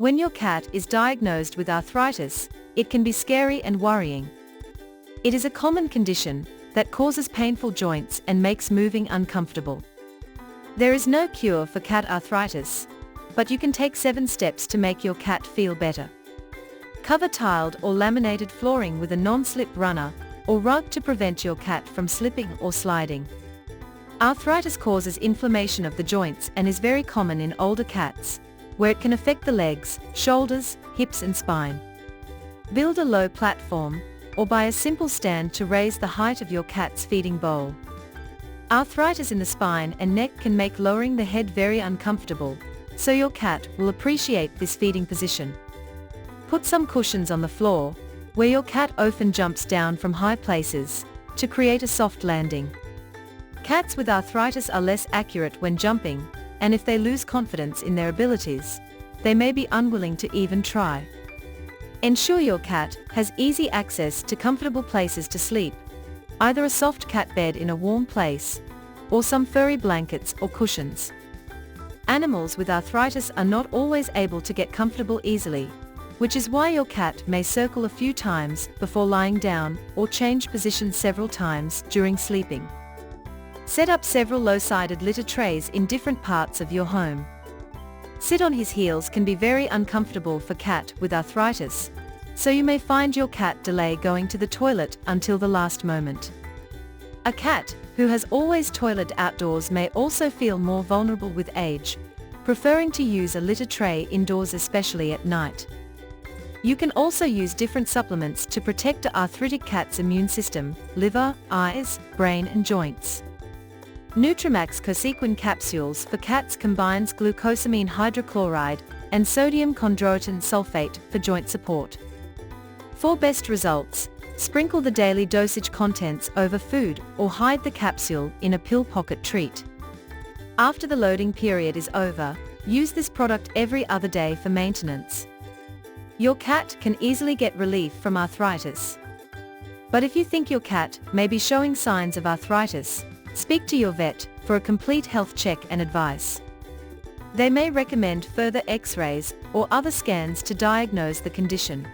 When your cat is diagnosed with arthritis, it can be scary and worrying. It is a common condition that causes painful joints and makes moving uncomfortable. There is no cure for cat arthritis, but you can take 7 steps to make your cat feel better. Cover tiled or laminated flooring with a non-slip runner or rug to prevent your cat from slipping or sliding. Arthritis causes inflammation of the joints and is very common in older cats, where it can affect the legs, shoulders, hips and spine. Build a low platform, or buy a simple stand to raise the height of your cat's feeding bowl. Arthritis in the spine and neck can make lowering the head very uncomfortable, so your cat will appreciate this feeding position. Put some cushions on the floor, where your cat often jumps down from high places, to create a soft landing. Cats with arthritis are less accurate when jumping, and if they lose confidence in their abilities, they may be unwilling to even try. Ensure your cat has easy access to comfortable places to sleep, either a soft cat bed in a warm place, or some furry blankets or cushions. Animals with arthritis are not always able to get comfortable easily, which is why your cat may circle a few times before lying down or change positions several times during sleeping. Set up several low-sided litter trays in different parts of your home. Sit on his heels can be very uncomfortable for cat with arthritis, so you may find your cat delay going to the toilet until the last moment. A cat who has always toileted outdoors may also feel more vulnerable with age, preferring to use a litter tray indoors, especially at night. You can also use different supplements to protect the arthritic cat's immune system, liver, eyes, brain and joints. Nutrimax Cosequin capsules for cats combines glucosamine hydrochloride and sodium chondroitin sulfate for joint support. For best results, sprinkle the daily dosage contents over food or hide the capsule in a pill pocket treat. After the loading period is over, use this product every other day for maintenance. Your cat can easily get relief from arthritis. But if you think your cat may be showing signs of arthritis, speak to your vet for a complete health check and advice. They may recommend further X-rays or other scans to diagnose the condition.